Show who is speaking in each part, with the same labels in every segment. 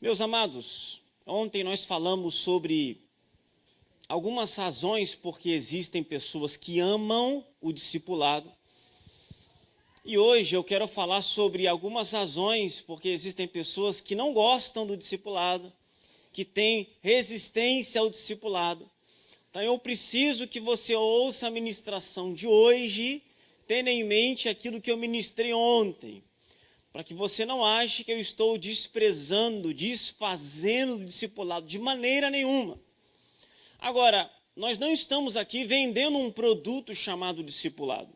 Speaker 1: Meus amados, ontem nós falamos sobre algumas razões porque existem pessoas que amam o discipulado. E hoje eu quero falar sobre algumas razões porque existem pessoas que não gostam do discipulado, que têm resistência ao discipulado. Então eu preciso que você ouça a ministração de hoje, tendo em mente aquilo que eu ministrei ontem, para que você não ache que eu estou desprezando, desfazendo o discipulado de maneira nenhuma. Agora, nós não estamos aqui vendendo um produto chamado discipulado.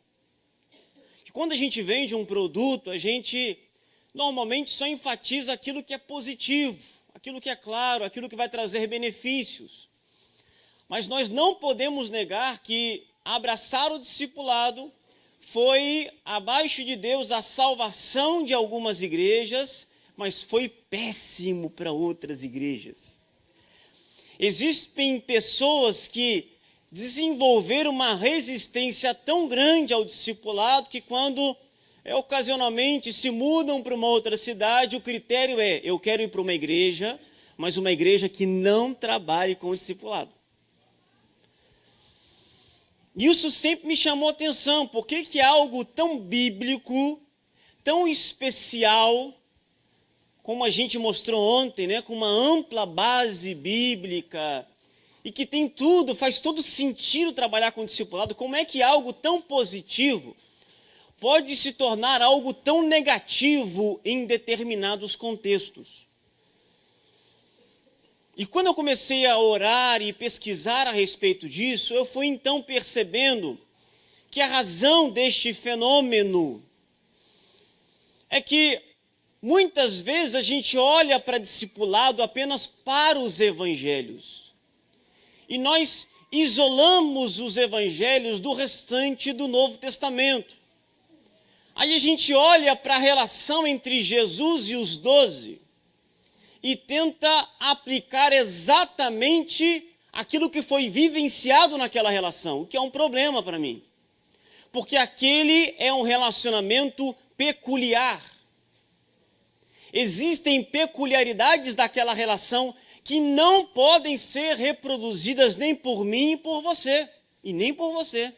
Speaker 1: Quando a gente vende um produto, a gente normalmente só enfatiza aquilo que é positivo, aquilo que é claro, aquilo que vai trazer benefícios. Mas nós não podemos negar que abraçar o discipulado foi, abaixo de Deus, a salvação de algumas igrejas, mas foi péssimo para outras igrejas. Existem pessoas que desenvolveram uma resistência tão grande ao discipulado que quando ocasionalmente se mudam para uma outra cidade, o critério é: eu quero ir para uma igreja, mas uma igreja que não trabalhe com o discipulado. Isso sempre me chamou a atenção, porque que algo tão bíblico, tão especial, como a gente mostrou ontem, né, com uma ampla base bíblica, e que tem tudo, faz todo sentido trabalhar com o discipulado, como é que algo tão positivo pode se tornar algo tão negativo em determinados contextos? E quando eu comecei a orar e pesquisar a respeito disso, eu fui então percebendo que a razão deste fenômeno é que muitas vezes a gente olha para discipulado apenas para os evangelhos. E nós isolamos os evangelhos do restante do Novo Testamento. Aí a gente olha para a relação entre Jesus e os 12 e tenta aplicar exatamente aquilo que foi vivenciado naquela relação, o que é um problema para mim. Porque aquele é um relacionamento peculiar. Existem peculiaridades daquela relação que não podem ser reproduzidas nem por mim e por você, e nem por você.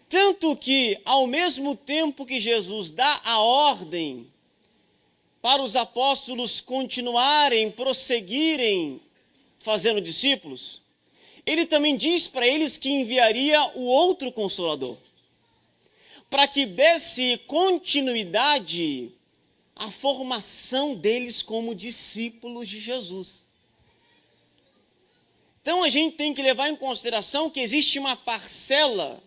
Speaker 1: Tanto que, ao mesmo tempo que Jesus dá a ordem para os apóstolos continuarem, prosseguirem fazendo discípulos, ele também diz para eles que enviaria o outro Consolador, para que desse continuidade à formação deles como discípulos de Jesus. Então a gente tem que levar em consideração que existe uma parcela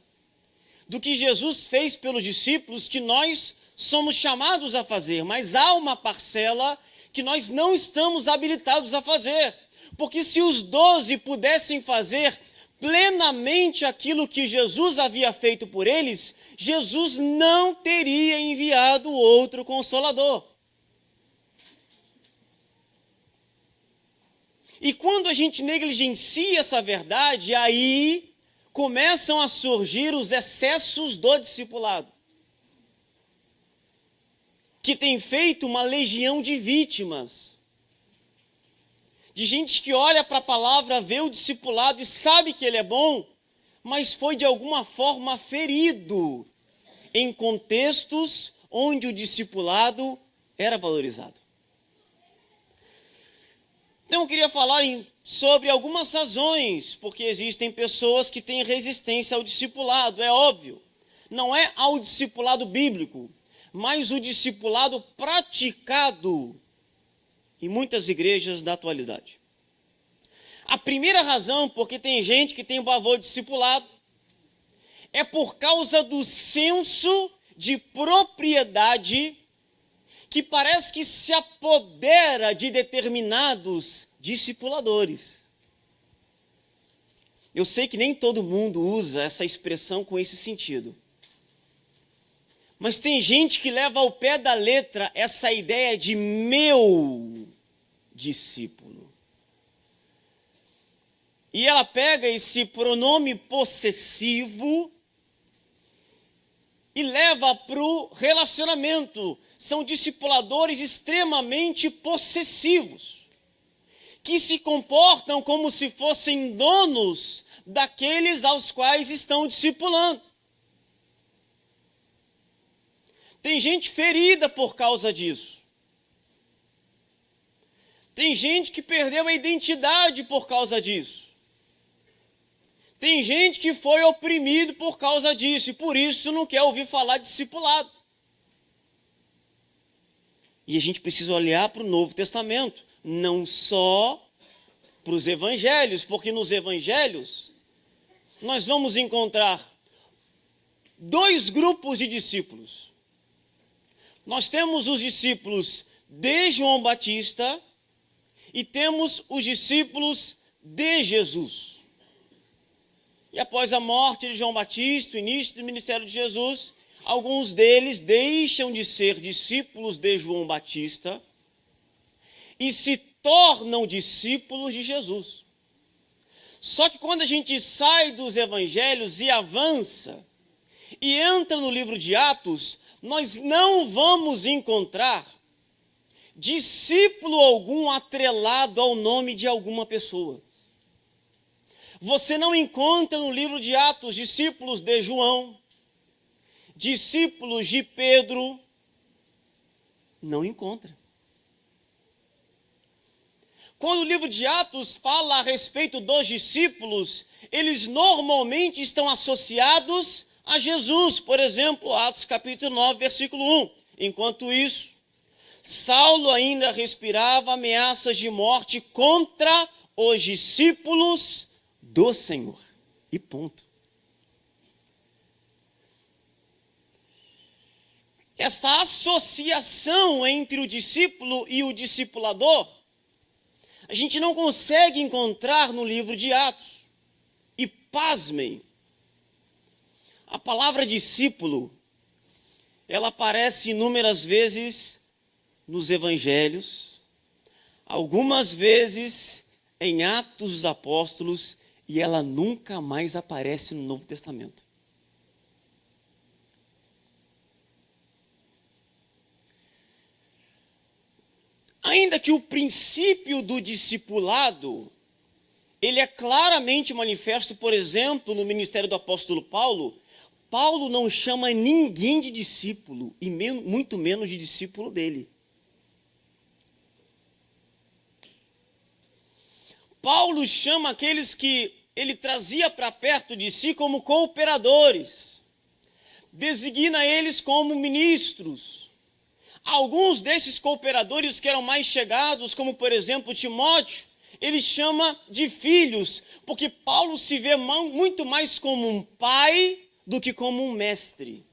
Speaker 1: do que Jesus fez pelos discípulos que nós somos chamados a fazer, mas há uma parcela que nós não estamos habilitados a fazer, porque se os 12 pudessem fazer plenamente aquilo que Jesus havia feito por eles, Jesus não teria enviado outro Consolador. E quando a gente negligencia essa verdade, aí começam a surgir os excessos do discipulado, que tem feito uma legião de vítimas, de gente que olha para a palavra, vê o discipulado e sabe que ele é bom, mas foi de alguma forma ferido em contextos onde o discipulado era valorizado. Então eu queria falar sobre algumas razões, porque existem pessoas que têm resistência ao discipulado, é óbvio. Não é ao discipulado bíblico, mas o discipulado praticado em muitas igrejas da atualidade. A primeira razão, porque tem gente que tem pavor de discipulado, é por causa do senso de propriedade que parece que se apodera de determinados discipuladores. Eu sei que nem todo mundo usa essa expressão com esse sentido. Mas tem gente que leva ao pé da letra essa ideia de meu discípulo. E ela pega esse pronome possessivo e leva para o relacionamento. São discipuladores extremamente possessivos, que se comportam como se fossem donos daqueles aos quais estão discipulando. Tem gente ferida por causa disso. Tem gente que perdeu a identidade por causa disso. Tem gente que foi oprimido por causa disso e por isso não quer ouvir falar de discipulado. E a gente precisa olhar para o Novo Testamento, não só para os evangelhos, porque nos evangelhos nós vamos encontrar dois grupos de discípulos. Nós temos os discípulos de João Batista e temos os discípulos de Jesus. E após a morte de João Batista, o início do ministério de Jesus, alguns deles deixam de ser discípulos de João Batista e se tornam discípulos de Jesus. Só que quando a gente sai dos evangelhos e avança e entra no livro de Atos, nós não vamos encontrar discípulo algum atrelado ao nome de alguma pessoa. Você não encontra no livro de Atos discípulos de João, discípulos de Pedro, não encontra. Quando o livro de Atos fala a respeito dos discípulos, eles normalmente estão associados a Jesus. Por exemplo, Atos capítulo 9, versículo 1. Enquanto isso, Saulo ainda respirava ameaças de morte contra os discípulos do Senhor. E ponto. Essa associação entre o discípulo e o discipulador, a gente não consegue encontrar no livro de Atos. E pasmem, a palavra discípulo, ela aparece inúmeras vezes nos evangelhos, algumas vezes em Atos dos Apóstolos, e ela nunca mais aparece no Novo Testamento. Ainda que o princípio do discipulado, ele é claramente manifesto, por exemplo, no ministério do apóstolo Paulo. Paulo não chama ninguém de discípulo, e muito menos de discípulo dele. Paulo chama aqueles que ele trazia para perto de si como cooperadores, designa eles como ministros. Alguns desses cooperadores que eram mais chegados, como por exemplo Timóteo, ele chama de filhos, porque Paulo se vê muito mais como um pai do que como um mestre.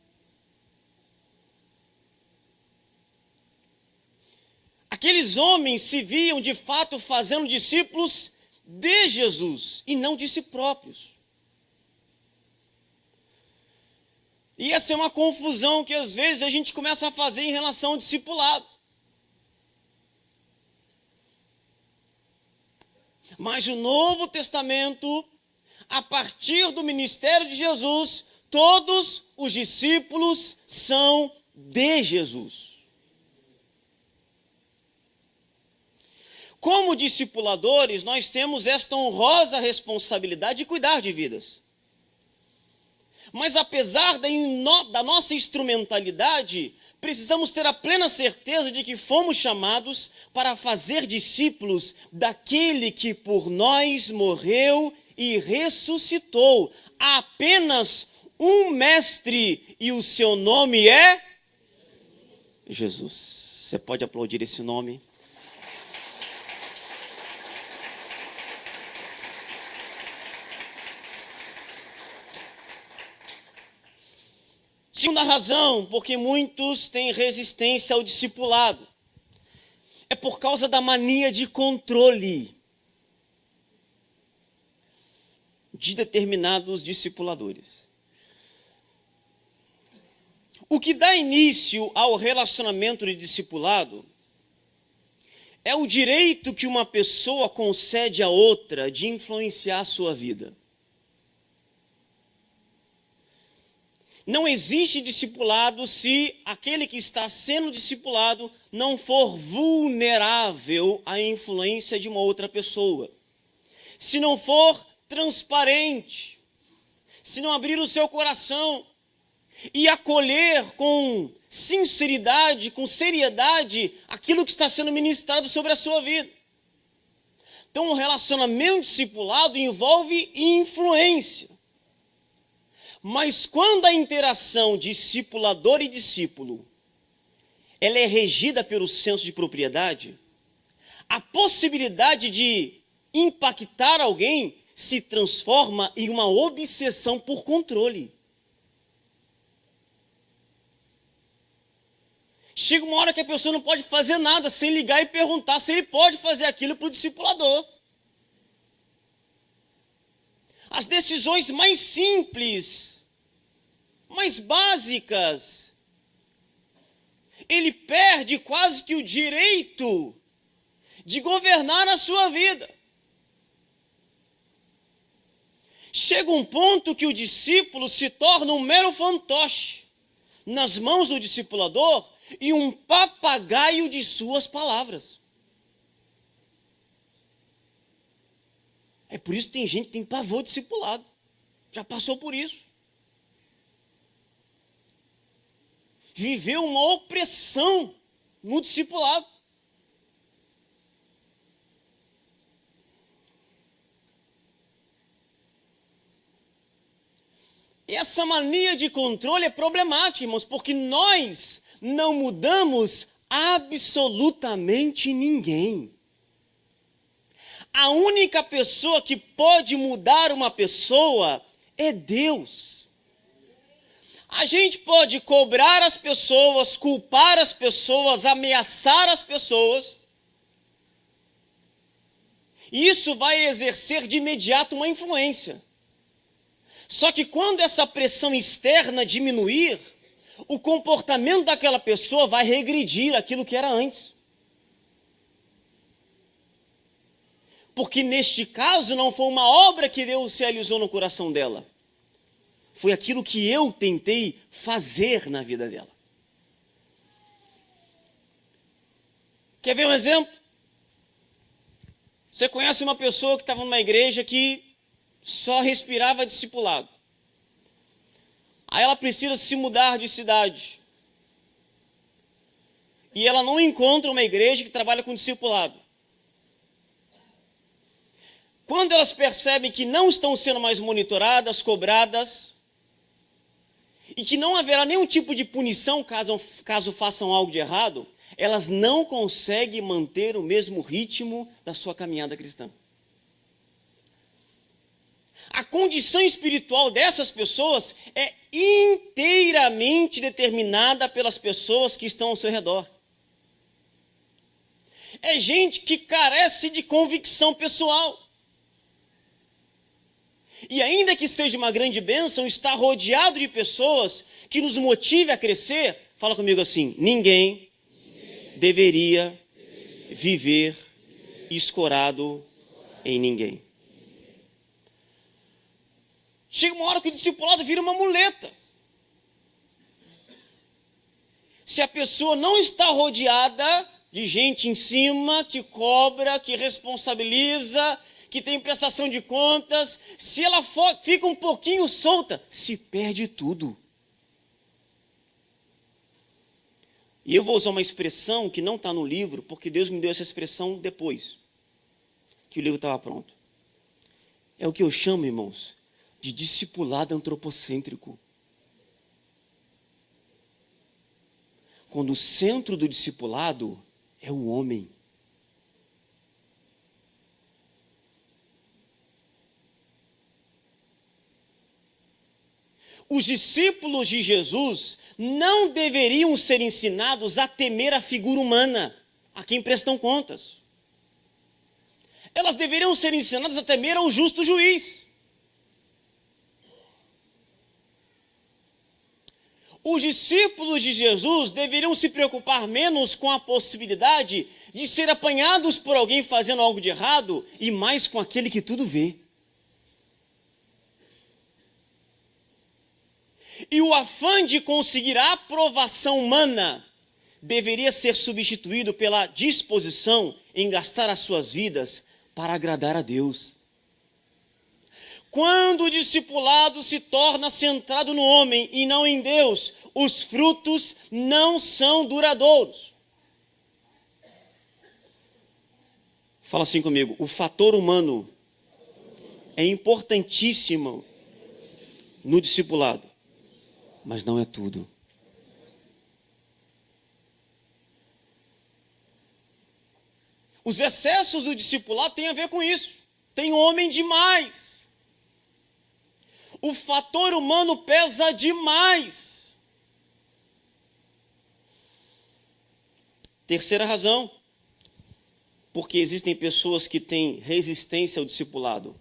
Speaker 1: Aqueles homens se viam de fato fazendo discípulos de Jesus e não de si próprios. E essa é uma confusão que às vezes a gente começa a fazer em relação ao discipulado. Mas o Novo Testamento, a partir do ministério de Jesus, todos os discípulos são de Jesus. Como discipuladores, nós temos esta honrosa responsabilidade de cuidar de vidas. Mas apesar da nossa instrumentalidade, precisamos ter a plena certeza de que fomos chamados para fazer discípulos daquele que por nós morreu e ressuscitou. Há apenas um mestre e o seu nome é Jesus. Você pode aplaudir esse nome? Segunda razão, porque muitos têm resistência ao discipulado, é por causa da mania de controle de determinados discipuladores. O que dá início ao relacionamento de discipulado é o direito que uma pessoa concede a outra de influenciar a sua vida. Não existe discipulado se aquele que está sendo discipulado não for vulnerável à influência de uma outra pessoa. Se não for transparente, se não abrir o seu coração e acolher com sinceridade, com seriedade, aquilo que está sendo ministrado sobre a sua vida. Então, o relacionamento discipulado envolve influência. Mas quando a interação discipulador e discípulo, ela é regida pelo senso de propriedade, a possibilidade de impactar alguém se transforma em uma obsessão por controle. Chega uma hora que a pessoa não pode fazer nada sem ligar e perguntar se ele pode fazer aquilo para o discipulador. As decisões mais simples, mais básicas, ele perde quase que o direito de governar a sua vida. Chega um ponto que o discípulo se torna um mero fantoche nas mãos do discipulador e um papagaio de suas palavras. É por isso que tem gente que tem pavor de discipulado. Já passou por isso. Viveu uma opressão no discipulado. Essa mania de controle é problemática, irmãos, porque nós não mudamos absolutamente ninguém. A única pessoa que pode mudar uma pessoa é Deus. A gente pode cobrar as pessoas, culpar as pessoas, ameaçar as pessoas. E isso vai exercer de imediato uma influência. Só que quando essa pressão externa diminuir, o comportamento daquela pessoa vai regredir aquilo que era antes. Porque neste caso não foi uma obra que Deus realizou no coração dela. Foi aquilo que eu tentei fazer na vida dela. Quer ver um exemplo? Você conhece uma pessoa que estava numa igreja que só respirava discipulado. Aí ela precisa se mudar de cidade. E ela não encontra uma igreja que trabalha com discipulado. Quando elas percebem que não estão sendo mais monitoradas, cobradas, e que não haverá nenhum tipo de punição caso façam algo de errado, elas não conseguem manter o mesmo ritmo da sua caminhada cristã. A condição espiritual dessas pessoas é inteiramente determinada pelas pessoas que estão ao seu redor. É gente que carece de convicção pessoal. E ainda que seja uma grande bênção, estar rodeado de pessoas que nos motive a crescer, fala comigo assim, ninguém deveria viver escorado em ninguém. Chega uma hora que o discipulado vira uma muleta. Se a pessoa não está rodeada de gente em cima, que cobra, que responsabiliza, que tem prestação de contas, se ela fica um pouquinho solta, se perde tudo. E eu vou usar uma expressão que não está no livro, porque Deus me deu essa expressão depois que o livro estava pronto. É o que eu chamo, irmãos, de discipulado antropocêntrico. Quando o centro do discipulado é o homem. Os discípulos de Jesus não deveriam ser ensinados a temer a figura humana, a quem prestam contas. Elas deveriam ser ensinadas a temer ao justo juiz. Os discípulos de Jesus deveriam se preocupar menos com a possibilidade de ser apanhados por alguém fazendo algo de errado e mais com aquele que tudo vê. E o afã de conseguir a aprovação humana deveria ser substituído pela disposição em gastar as suas vidas para agradar a Deus. Quando o discipulado se torna centrado no homem e não em Deus, os frutos não são duradouros. Fala assim comigo, o fator humano é importantíssimo no discipulado, mas não é tudo. Os excessos do discipulado têm a ver com isso. Tem homem demais. O fator humano pesa demais. Terceira razão, porque existem pessoas que têm resistência ao discipulado.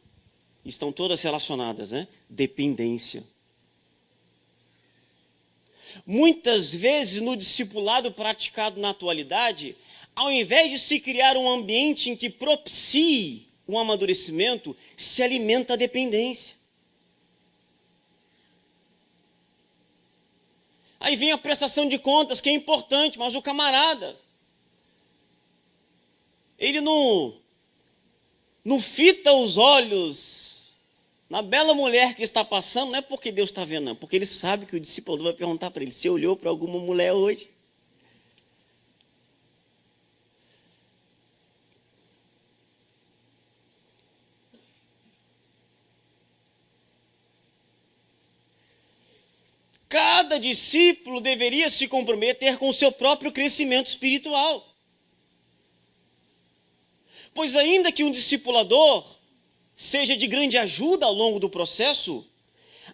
Speaker 1: Estão todas relacionadas, né? Dependência. Muitas vezes no discipulado praticado na atualidade, ao invés de se criar um ambiente em que propicie um amadurecimento, se alimenta a dependência. Aí vem a prestação de contas, que é importante, mas o camarada, ele não fita os olhos na bela mulher que está passando, não é porque Deus está vendo, não, porque ele sabe que o discipulador vai perguntar para ele, você olhou para alguma mulher hoje? Cada discípulo deveria se comprometer com o seu próprio crescimento espiritual. Pois ainda que um discipulador seja de grande ajuda ao longo do processo,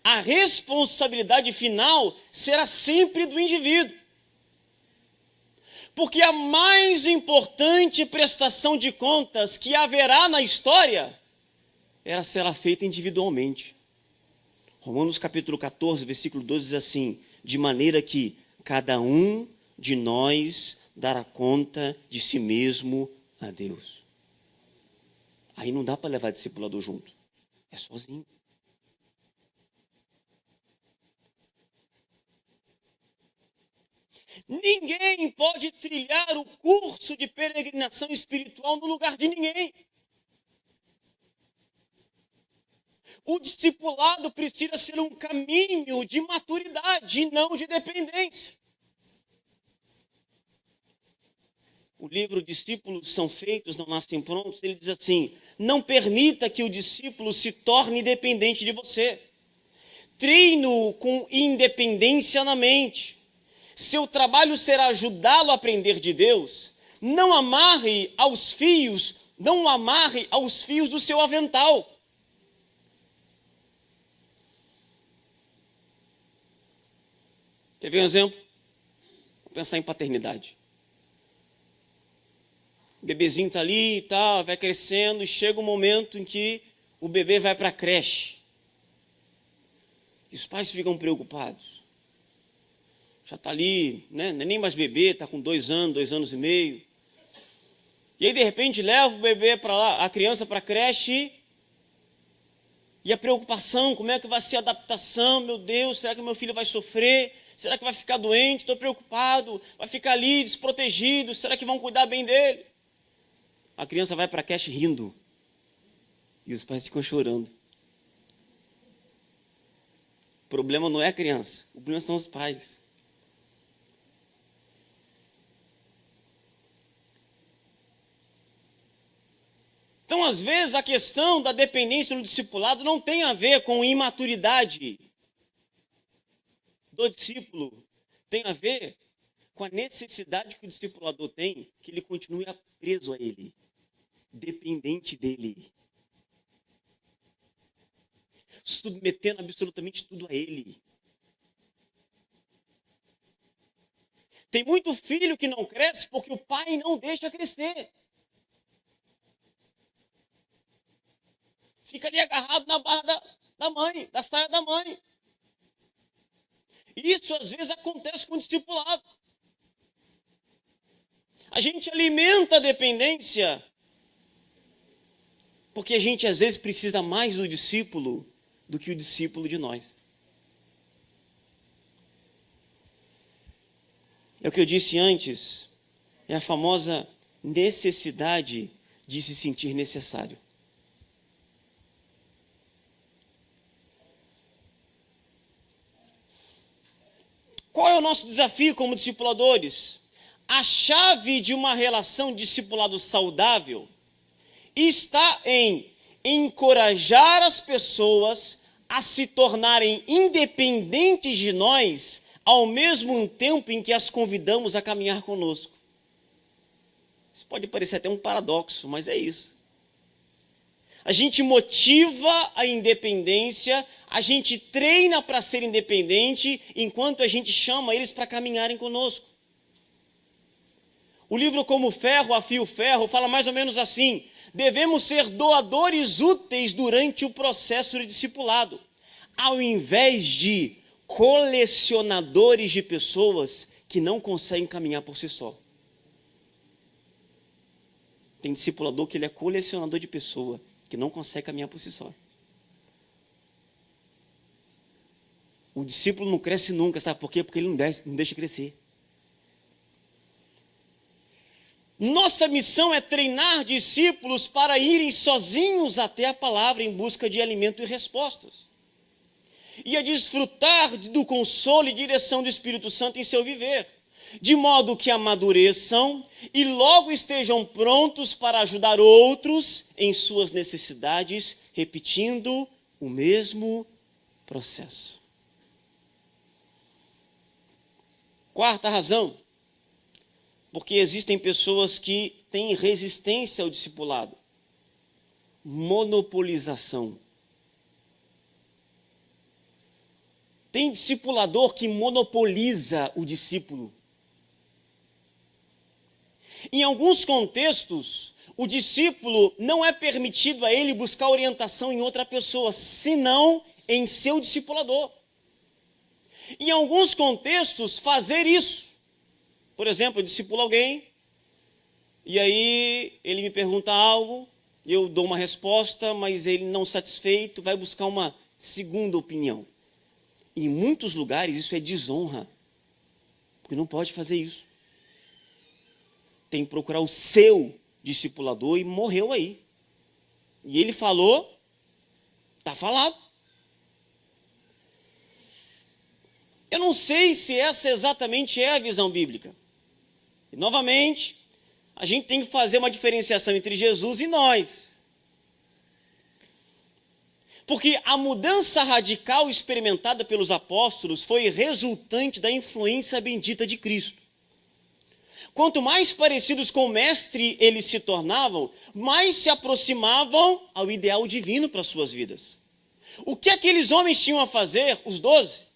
Speaker 1: a responsabilidade final será sempre do indivíduo. Porque a mais importante prestação de contas que haverá na história será feita individualmente. Romanos capítulo 14, versículo 12 diz assim, de maneira que cada um de nós dará conta de si mesmo a Deus. Aí não dá para levar discipulador junto, é sozinho. Ninguém pode trilhar o curso de peregrinação espiritual no lugar de ninguém. O discipulado precisa ser um caminho de maturidade e não de dependência. O livro Discípulos são feitos, não nascem prontos, ele diz assim, não permita que o discípulo se torne dependente de você. Treine-o com independência na mente. Seu trabalho será ajudá-lo a aprender de Deus. Não o amarre aos fios do seu avental. Quer ver um exemplo? Vou pensar em paternidade. O bebezinho está ali e tal, vai crescendo e chega um momento em que o bebê vai para a creche. E os pais ficam preocupados. Já está ali, né? Não é nem mais bebê, está com 2 anos, 2 anos e meio. E aí, de repente, leva o bebê para lá, a criança para a creche. E a preocupação, como é que vai ser a adaptação? Meu Deus, será que meu filho vai sofrer? Será que vai ficar doente? Estou preocupado. Vai ficar ali desprotegido? Será que vão cuidar bem dele? A criança vai para a creche rindo. E os pais ficam chorando. O problema não é a criança. O problema são os pais. Então, às vezes, a questão da dependência no discipulado não tem a ver com imaturidade do discípulo. Tem a ver com a necessidade que o discipulador tem que ele continue preso a ele, dependente dele, submetendo absolutamente tudo a ele. Tem muito filho que não cresce porque o pai não deixa crescer. Fica ali agarrado na barra da mãe, da saia da mãe. Isso às vezes acontece com o discipulado. A gente alimenta a dependência porque a gente às vezes precisa mais do discípulo do que o discípulo de nós. É o que eu disse antes, é a famosa necessidade de se sentir necessário. Qual é o nosso desafio como discipuladores? A chave de uma relação discipulado saudável está em encorajar as pessoas a se tornarem independentes de nós, ao mesmo tempo em que as convidamos a caminhar conosco. Isso pode parecer até um paradoxo, mas é isso. A gente motiva a independência, a gente treina para ser independente, enquanto a gente chama eles para caminharem conosco. O livro Como Ferro Afia o Ferro fala mais ou menos assim: devemos ser doadores úteis durante o processo de discipulado, ao invés de colecionadores de pessoas que não conseguem caminhar por si só. Tem discipulador que ele é colecionador de pessoa, que não consegue caminhar por si só. O discípulo não cresce nunca, sabe por quê? Porque ele não deixa crescer. Nossa missão é treinar discípulos para irem sozinhos até a palavra em busca de alimento e respostas. E a desfrutar do consolo e direção do Espírito Santo em seu viver, de modo que amadureçam e logo estejam prontos para ajudar outros em suas necessidades, repetindo o mesmo processo. Quarta razão, porque existem pessoas que têm resistência ao discipulado. Monopolização. Tem discipulador que monopoliza o discípulo. Em alguns contextos, o discípulo não é permitido a ele buscar orientação em outra pessoa, senão em seu discipulador. Em alguns contextos, fazer isso. Por exemplo, eu discipulo alguém, e aí ele me pergunta algo, eu dou uma resposta, mas ele não satisfeito, vai buscar uma segunda opinião. Em muitos lugares isso é desonra, porque não pode fazer isso. Tem que procurar o seu discipulador e morreu aí. E ele falou, está falado. Eu não sei se essa exatamente é a visão bíblica. E, novamente, a gente tem que fazer uma diferenciação entre Jesus e nós. Porque a mudança radical experimentada pelos apóstolos foi resultante da influência bendita de Cristo. Quanto mais parecidos com o Mestre eles se tornavam, mais se aproximavam ao ideal divino para suas vidas. O que aqueles homens tinham a fazer, os 12?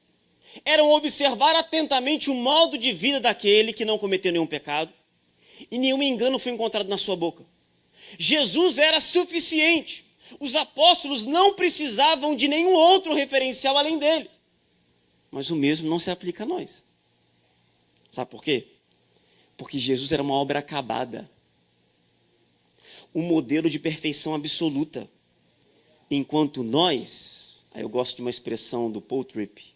Speaker 1: Eram observar atentamente o modo de vida daquele que não cometeu nenhum pecado e nenhum engano foi encontrado na sua boca. Jesus era suficiente. Os apóstolos não precisavam de nenhum outro referencial além dele. Mas o mesmo não se aplica a nós. Sabe por quê? Porque Jesus era uma obra acabada. Um modelo de perfeição absoluta. Enquanto nós, aí eu gosto de uma expressão do Paul Tripp,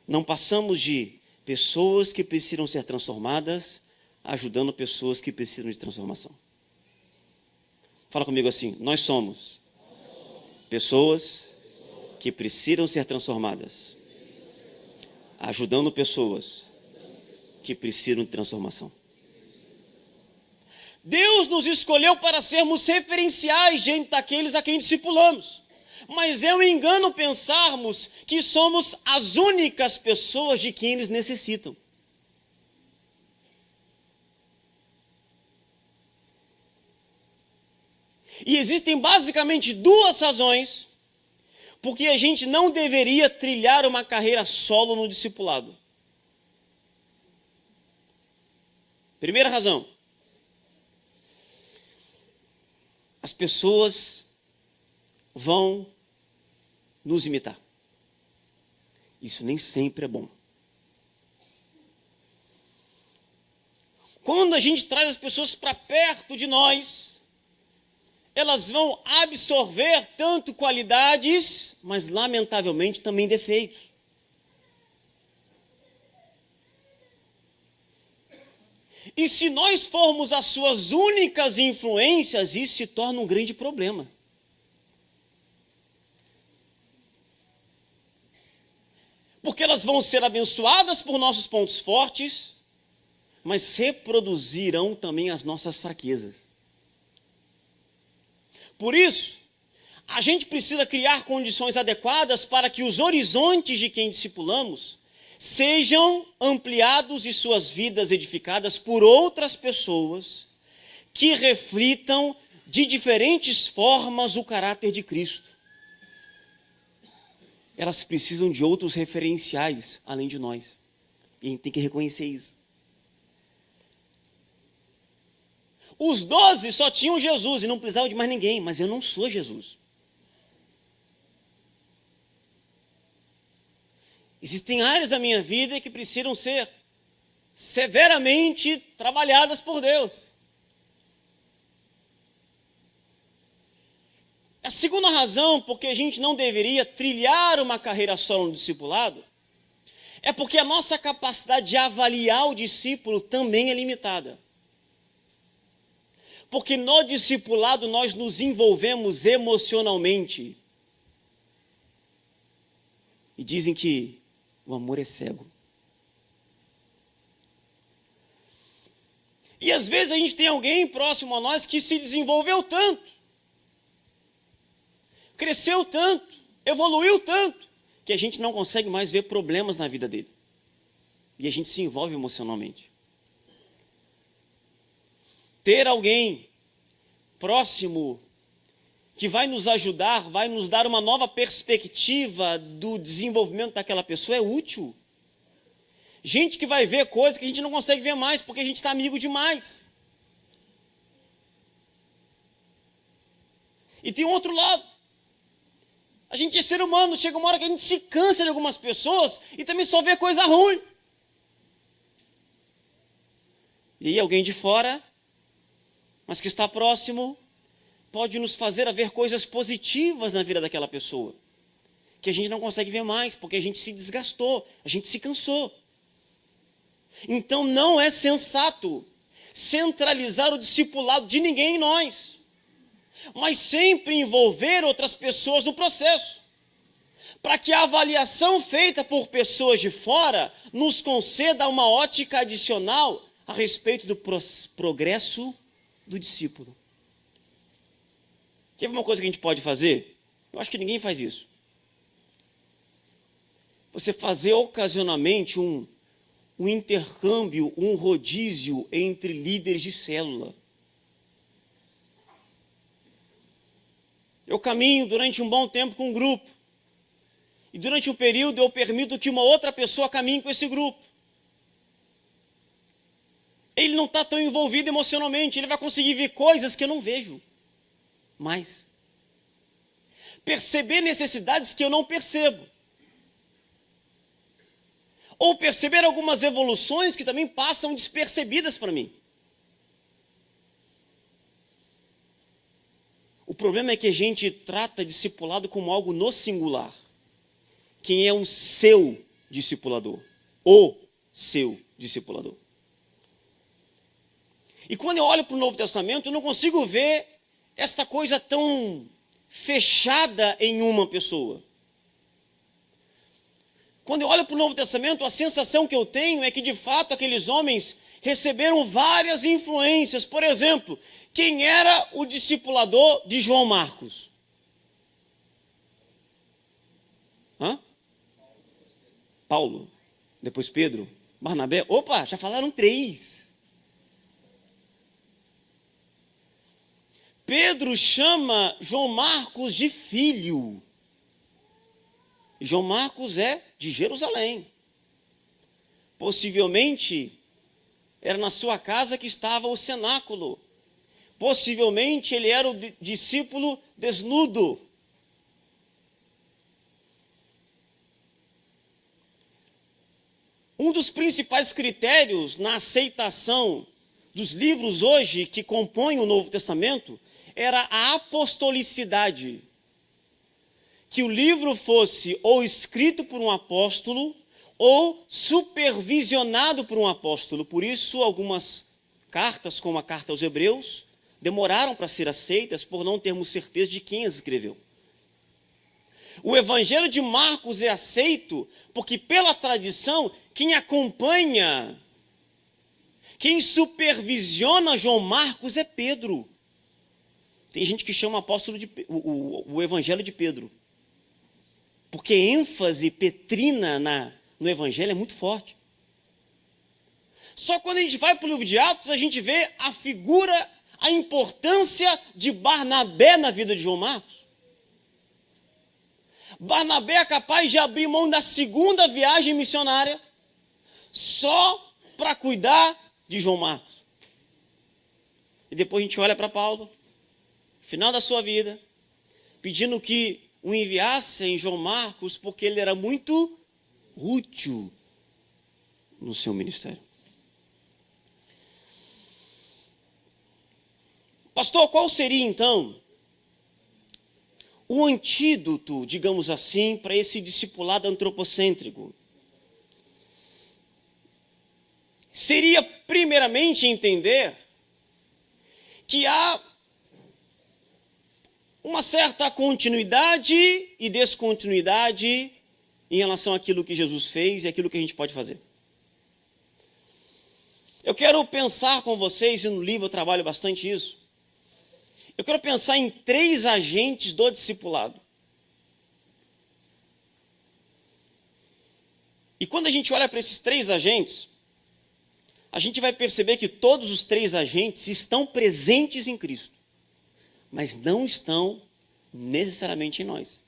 Speaker 1: não passamos de pessoas que precisam ser transformadas, ajudando pessoas que precisam de transformação. Fala comigo assim: nós somos pessoas que precisam ser transformadas, ajudando pessoas que precisam de transformação. Deus nos escolheu para sermos referenciais diante daqueles a quem discipulamos. Mas é um engano pensarmos que somos as únicas pessoas de quem eles necessitam. E existem basicamente duas razões porque a gente não deveria trilhar uma carreira solo no discipulado. Primeira razão: as pessoas vão nos imitar. Isso nem sempre é bom. Quando a gente traz as pessoas para perto de nós, elas vão absorver tanto qualidades, mas lamentavelmente também defeitos. E se nós formos as suas únicas influências, isso se torna um grande problema. Porque elas vão ser abençoadas por nossos pontos fortes, mas reproduzirão também as nossas fraquezas. Por isso, a gente precisa criar condições adequadas para que os horizontes de quem discipulamos sejam ampliados e suas vidas edificadas por outras pessoas que reflitam de diferentes formas o caráter de Cristo. Elas precisam de outros referenciais além de nós. E a gente tem que reconhecer isso. Os 12 só tinham Jesus e não precisavam de mais ninguém, mas eu não sou Jesus. Existem áreas da minha vida que precisam ser severamente trabalhadas por Deus. A segunda razão porque a gente não deveria trilhar uma carreira solo no discipulado é porque a nossa capacidade de avaliar o discípulo também é limitada. Porque no discipulado nós nos envolvemos emocionalmente. E dizem que o amor é cego. E às vezes a gente tem alguém próximo a nós que se desenvolveu tanto, cresceu tanto, evoluiu tanto, que a gente não consegue mais ver problemas na vida dele. E a gente se envolve emocionalmente. Ter alguém próximo que vai nos ajudar, vai nos dar uma nova perspectiva do desenvolvimento daquela pessoa é útil. Gente que vai ver coisas que a gente não consegue ver mais, porque a gente está amigo demais. E tem um outro lado. A gente é ser humano, chega uma hora que a gente se cansa de algumas pessoas e também só vê coisa ruim. E aí alguém de fora, mas que está próximo, pode nos fazer a ver coisas positivas na vida daquela pessoa, que a gente não consegue ver mais, porque a gente se desgastou, a gente se cansou. Então não é sensato centralizar o discipulado de ninguém em nós, mas sempre envolver outras pessoas no processo, para que a avaliação feita por pessoas de fora nos conceda uma ótica adicional a respeito do progresso do discípulo. Quer ver uma coisa que a gente pode fazer? Eu acho que ninguém faz isso. Você fazer ocasionalmente um intercâmbio, um rodízio entre líderes de célula. Eu caminho durante um bom tempo com um grupo. E durante um período eu permito que uma outra pessoa caminhe com esse grupo. Ele não está tão envolvido emocionalmente, ele vai conseguir ver coisas que eu não vejo mais. Perceber necessidades que eu não percebo. Ou perceber algumas evoluções que também passam despercebidas para mim. O problema é que a gente trata discipulado como algo no singular. Quem é o seu discipulador? O seu discipulador. E quando eu olho para o Novo Testamento, eu não consigo ver esta coisa tão fechada em uma pessoa. Quando eu olho para o Novo Testamento, a sensação que eu tenho é que, de fato, aqueles homens receberam várias influências. Por exemplo, quem era o discipulador de João Marcos? Paulo, depois Pedro, Barnabé. Opa, já falaram 3. Pedro chama João Marcos de filho. E João Marcos é de Jerusalém. Possivelmente, era na sua casa que estava o cenáculo. Possivelmente, ele era o discípulo desnudo. Um dos principais critérios na aceitação dos livros hoje que compõem o Novo Testamento era a apostolicidade. Que o livro fosse ou escrito por um apóstolo ou supervisionado por um apóstolo. Por isso, algumas cartas como a carta aos Hebreus demoraram para ser aceitas por não termos certeza de quem as escreveu. O Evangelho de Marcos é aceito porque, pela tradição, quem acompanha, quem supervisiona João Marcos é Pedro. Tem gente que chama o Evangelho de Pedro, porque a ênfase petrina no Evangelho é muito forte. Só quando a gente vai para o livro de Atos, a gente vê a figura, a importância de Barnabé na vida de João Marcos. Barnabé é capaz de abrir mão da segunda viagem missionária só para cuidar de João Marcos. E depois a gente olha para Paulo, final da sua vida, pedindo que o enviassem João Marcos porque ele era muito útil no seu ministério. Pastor, qual seria então o antídoto, digamos assim, para esse discipulado antropocêntrico? Seria, primeiramente, entender que há uma certa continuidade e descontinuidade em relação àquilo que Jesus fez e àquilo que a gente pode fazer. Eu quero pensar com vocês, e no livro eu trabalho bastante isso, eu quero pensar em 3 agentes do discipulado. E quando a gente olha para esses 3 agentes, a gente vai perceber que todos os 3 agentes estão presentes em Cristo, mas não estão necessariamente em nós.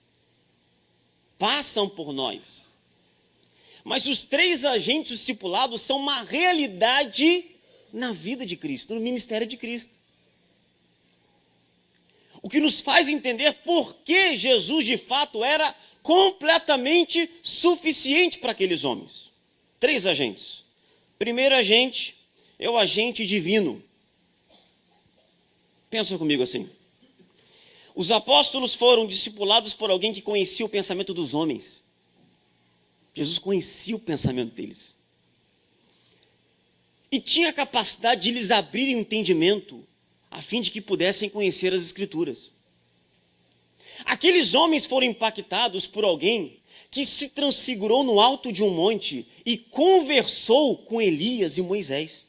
Speaker 1: Passam por nós. Mas os 3 agentes discipulados são uma realidade na vida de Cristo, no ministério de Cristo. O que nos faz entender por que Jesus, de fato, era completamente suficiente para aqueles homens. 3 agentes. Primeiro agente é o agente divino. Pensa comigo assim. Os apóstolos foram discipulados por alguém que conhecia o pensamento dos homens. Jesus conhecia o pensamento deles. E tinha a capacidade de lhes abrir o entendimento, a fim de que pudessem conhecer as Escrituras. Aqueles homens foram impactados por alguém que se transfigurou no alto de um monte e conversou com Elias e Moisés.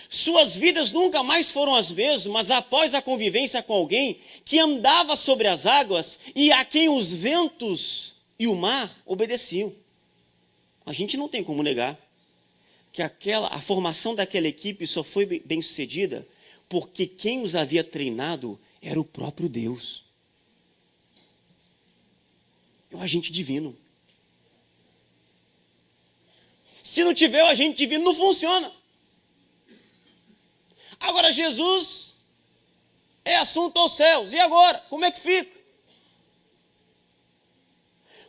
Speaker 1: Suas vidas nunca mais foram as mesmas após a convivência com alguém que andava sobre as águas e a quem os ventos e o mar obedeciam. A gente não tem como negar que a formação daquela equipe só foi bem sucedida porque quem os havia treinado era o próprio Deus. É o agente divino. Se não tiver o agente divino, não funciona. Agora, Jesus é assunto aos céus. E agora? Como é que fica?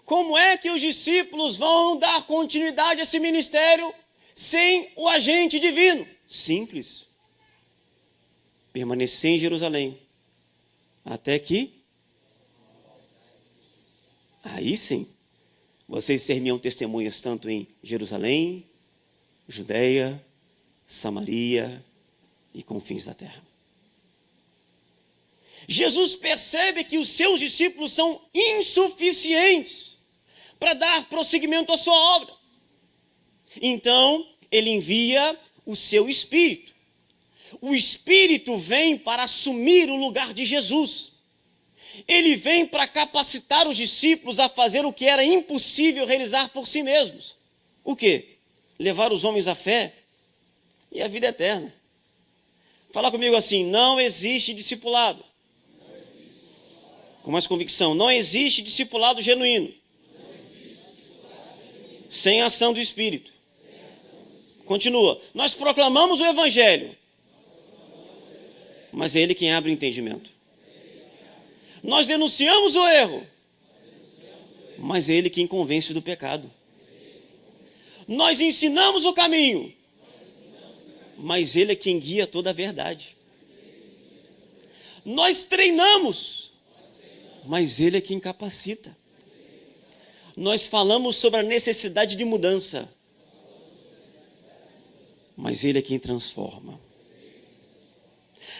Speaker 1: Como é que os discípulos vão dar continuidade a esse ministério sem o agente divino? Simples. Permanecer em Jerusalém, até que, aí sim, vocês seriam testemunhas tanto em Jerusalém, Judeia, Samaria e confins da terra. Jesus percebe que os seus discípulos são insuficientes para dar prosseguimento à sua obra. Então, ele envia o seu Espírito. O Espírito vem para assumir o lugar de Jesus. Ele vem para capacitar os discípulos a fazer o que era impossível realizar por si mesmos. O quê? Levar os homens à fé e à vida eterna. Fala comigo assim: não existe discipulado. Com mais convicção: não existe discipulado genuíno sem a ação do Espírito. Continua: nós proclamamos o Evangelho, mas é Ele quem abre o entendimento. Nós denunciamos o erro, mas é Ele quem convence do pecado. Nós ensinamos o caminho, mas Ele é quem guia toda a verdade. Nós treinamos, mas Ele é quem capacita. Nós falamos sobre a necessidade de mudança, mas Ele é quem transforma.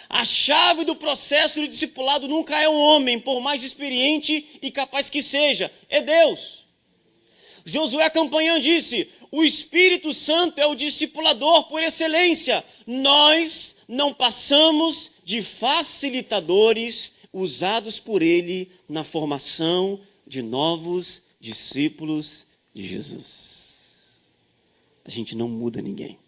Speaker 1: A chave do processo de discipulado nunca é um homem, por mais experiente e capaz que seja, é Deus. Josué Campanhã disse: o Espírito Santo é o discipulador por excelência. Nós não passamos de facilitadores usados por Ele na formação de novos discípulos de Jesus. A gente não muda ninguém.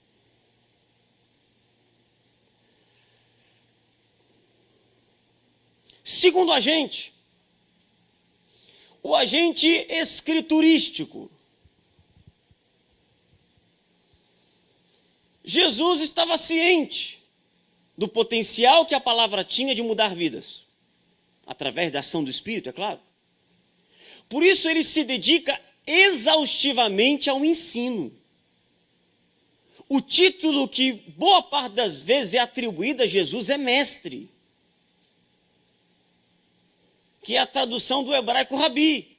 Speaker 1: Segundo agente, o agente escriturístico. Jesus estava ciente do potencial que a palavra tinha de mudar vidas, através da ação do Espírito, é claro. Por isso ele se dedica exaustivamente ao ensino. O título que boa parte das vezes é atribuído a Jesus é mestre, que é a tradução do hebraico rabi.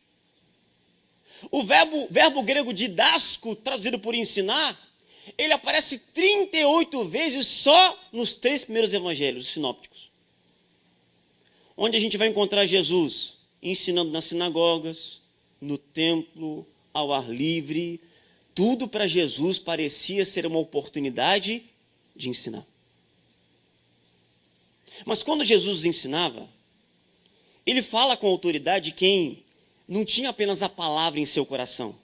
Speaker 1: O verbo grego didasco, traduzido por ensinar, ele aparece 38 vezes só nos 3 primeiros evangelhos, os sinópticos. Onde a gente vai encontrar Jesus ensinando nas sinagogas, no templo, ao ar livre. Tudo para Jesus parecia ser uma oportunidade de ensinar. Mas quando Jesus ensinava, ele fala com autoridade quem não tinha apenas a palavra em seu coração,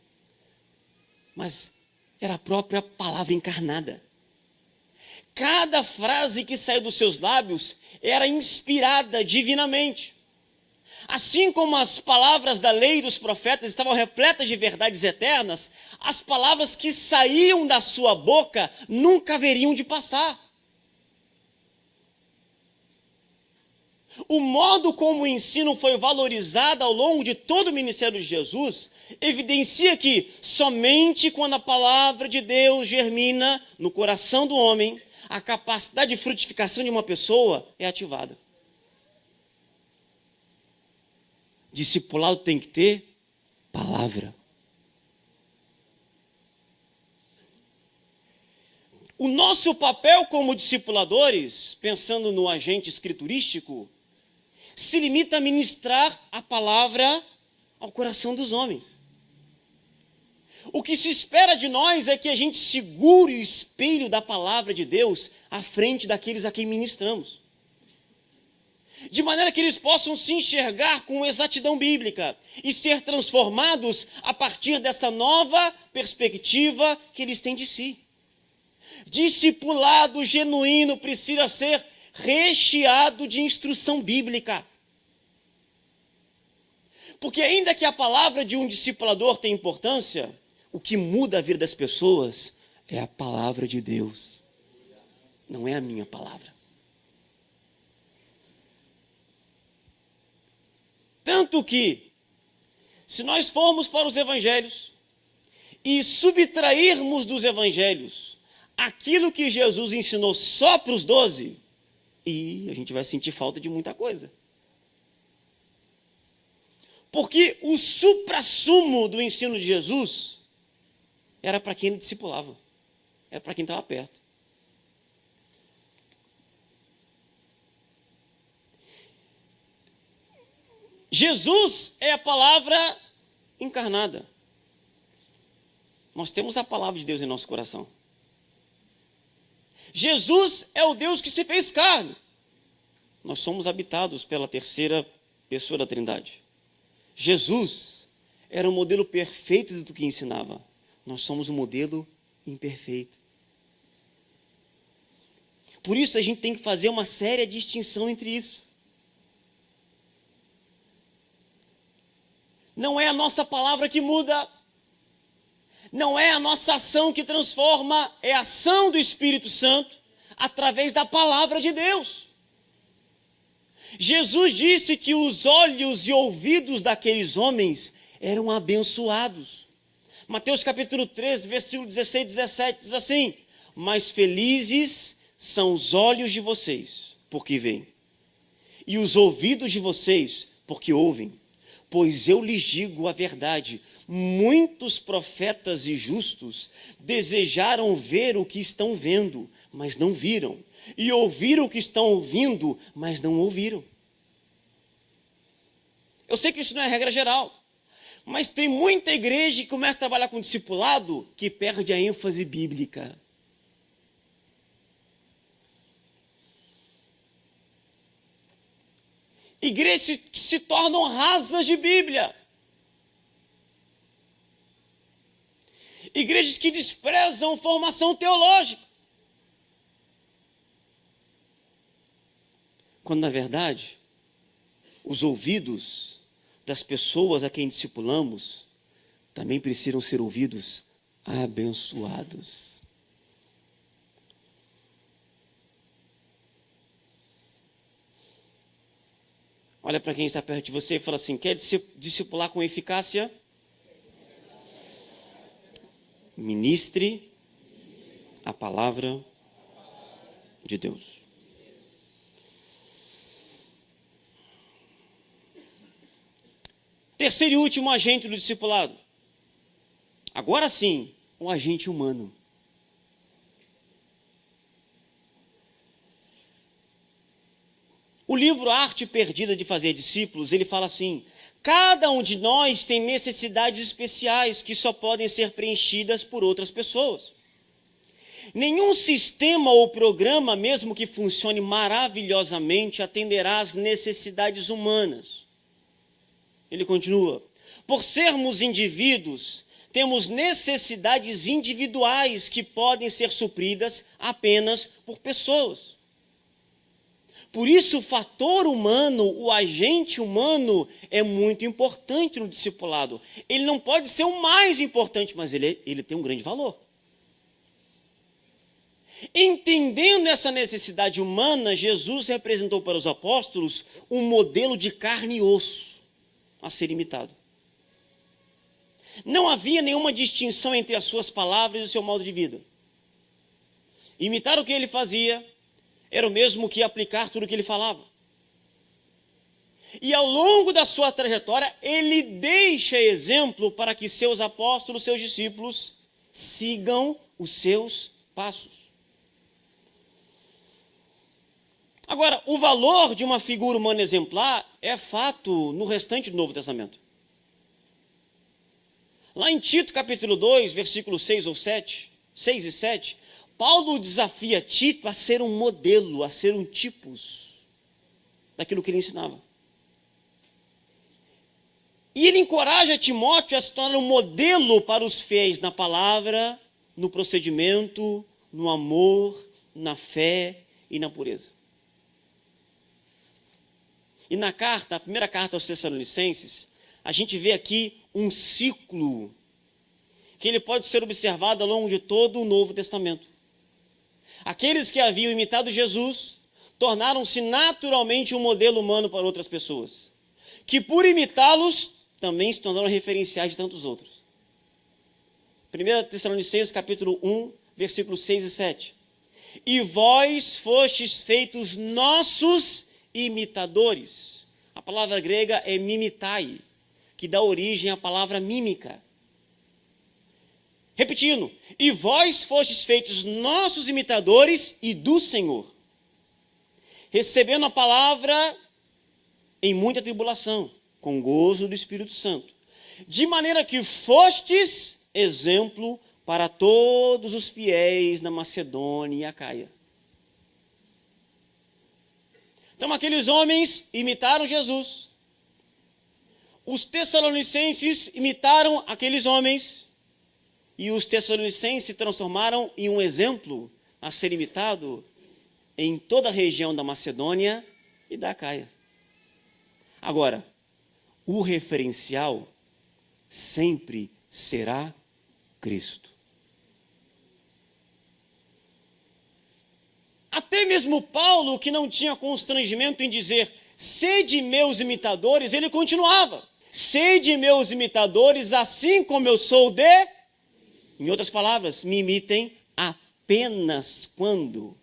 Speaker 1: mas era a própria palavra encarnada. Cada frase que saiu dos seus lábios era inspirada divinamente. Assim como as palavras da lei e dos profetas estavam repletas de verdades eternas, as palavras que saíam da sua boca nunca haveriam de passar. O modo como o ensino foi valorizado ao longo de todo o ministério de Jesus evidencia que somente quando a palavra de Deus germina no coração do homem, a capacidade de frutificação de uma pessoa é ativada. Discipulado tem que ter palavra. O nosso papel como discipuladores, pensando no agente escriturístico, se limita a ministrar a palavra ao coração dos homens. O que se espera de nós é que a gente segure o espelho da palavra de Deus à frente daqueles a quem ministramos, de maneira que eles possam se enxergar com exatidão bíblica e ser transformados a partir desta nova perspectiva que eles têm de si. Discipulado genuíno precisa ser recheado de instrução bíblica. Porque ainda que a palavra de um discipulador tenha importância, o que muda a vida das pessoas é a palavra de Deus, não é a minha palavra. Tanto que, se nós formos para os evangelhos e subtrairmos dos evangelhos aquilo que Jesus ensinou só para os 12, e a gente vai sentir falta de muita coisa. Porque o suprassumo do ensino de Jesus era para quem ele discipulava, era para quem estava perto. Jesus é a palavra encarnada. Nós temos a palavra de Deus em nosso coração. Jesus é o Deus que se fez carne. Nós somos habitados pela terceira pessoa da Trindade. Jesus era o modelo perfeito do que ensinava. Nós somos o modelo imperfeito. Por isso a gente tem que fazer uma séria distinção entre isso. Não é a nossa palavra que muda, não é a nossa ação que transforma, é a ação do Espírito Santo através da palavra de Deus. Jesus disse que os olhos e ouvidos daqueles homens eram abençoados. Mateus capítulo 13, versículo 16 e 17 diz assim: mas felizes são os olhos de vocês, porque veem, e os ouvidos de vocês, porque ouvem. Pois eu lhes digo a verdade, muitos profetas e justos desejaram ver o que estão vendo, mas não viram, e ouviram o que estão ouvindo, mas não ouviram. Eu sei que isso não é regra geral, mas tem muita igreja que começa a trabalhar com discipulado que perde a ênfase bíblica. Igrejas que se tornam rasas de Bíblia. Igrejas que desprezam formação teológica. Quando, na verdade, os ouvidos das pessoas a quem discipulamos também precisam ser ouvidos abençoados. Olha para quem está perto de você e fala assim: quer discipular com eficácia? Ministre a palavra de Deus. Terceiro e último agente do discipulado. Agora sim, o agente humano. O livro Arte Perdida de Fazer Discípulos, ele fala assim: cada um de nós tem necessidades especiais que só podem ser preenchidas por outras pessoas. Nenhum sistema ou programa, mesmo que funcione maravilhosamente, atenderá às necessidades humanas. Ele continua: por sermos indivíduos, temos necessidades individuais que podem ser supridas apenas por pessoas. Por isso, o fator humano, o agente humano, é muito importante no discipulado. Ele não pode ser o mais importante, mas ele tem um grande valor. Entendendo essa necessidade humana, Jesus representou para os apóstolos um modelo de carne e osso a ser imitado. Não havia nenhuma distinção entre as suas palavras e o seu modo de vida. Imitar o que ele fazia era o mesmo que aplicar tudo o que ele falava. E ao longo da sua trajetória, ele deixa exemplo para que seus apóstolos, seus discípulos, sigam os seus passos. Agora, o valor de uma figura humana exemplar é fato no restante do Novo Testamento. Lá em Tito, capítulo 2, versículos 6 e 7, Paulo desafia Tito a ser um modelo, a ser um tipos daquilo que ele ensinava. E ele encoraja Timóteo a se tornar um modelo para os fiéis na palavra, no procedimento, no amor, na fé e na pureza. E na carta, a primeira carta aos Tessalonicenses, a gente vê aqui um ciclo que ele pode ser observado ao longo de todo o Novo Testamento. Aqueles que haviam imitado Jesus tornaram-se naturalmente um modelo humano para outras pessoas, que por imitá-los também se tornaram referenciais de tantos outros. 1 Tessalonicenses capítulo 1, versículos 6 e 7. E vós fostes feitos nossos imitadores. A palavra grega é mimitai, que dá origem à palavra mímica. Repetindo: e vós fostes feitos nossos imitadores e do Senhor, recebendo a palavra em muita tribulação, com gozo do Espírito Santo, de maneira que fostes exemplo para todos os fiéis na Macedônia e Acaia. Então aqueles homens imitaram Jesus, os tessalonicenses imitaram aqueles homens, e os tessalonicenses se transformaram em um exemplo a ser imitado em toda a região da Macedônia e da Acaia. Agora, o referencial sempre será Cristo. Até mesmo Paulo, que não tinha constrangimento em dizer, sede meus imitadores, ele continuava. Sede meus imitadores, assim como eu sou de... Em outras palavras, me imitem apenas quando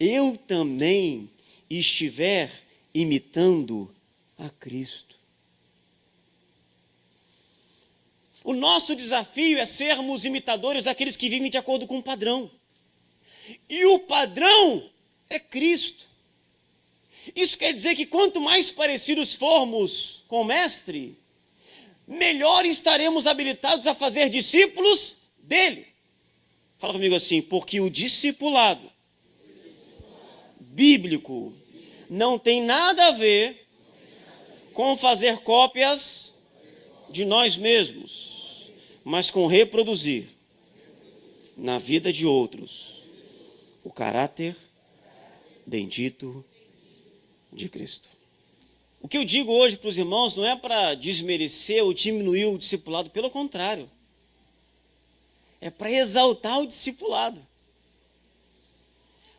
Speaker 1: eu também estiver imitando a Cristo. O nosso desafio é sermos imitadores daqueles que vivem de acordo com o padrão. E o padrão é Cristo. Isso quer dizer que quanto mais parecidos formos com o Mestre, melhor estaremos habilitados a fazer discípulos dele. Fala comigo assim, porque o discipulado bíblico não tem nada a ver com fazer cópias de nós mesmos, mas com reproduzir na vida de outros o caráter bendito de Cristo. O que eu digo hoje para os irmãos não é para desmerecer ou diminuir o discipulado, pelo contrário. É para exaltar o discipulado.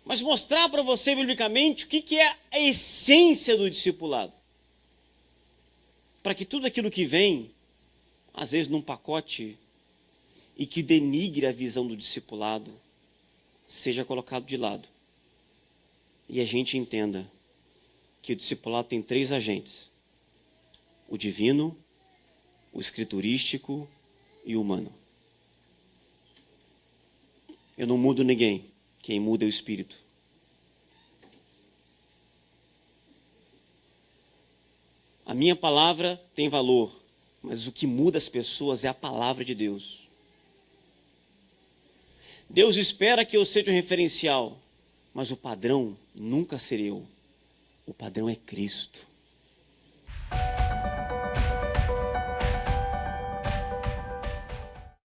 Speaker 1: Mas mostrar para você biblicamente o que é a essência do discipulado. Para que tudo aquilo que vem, às vezes num pacote, e que denigre a visão do discipulado, seja colocado de lado. E a gente entenda que o discipulado tem 3 agentes: o divino, o escriturístico e o humano. Eu não mudo ninguém, quem muda é o Espírito. A minha palavra tem valor, mas o que muda as pessoas é a palavra de Deus. Deus espera que eu seja um referencial, mas o padrão nunca serei eu. O padrão é Cristo.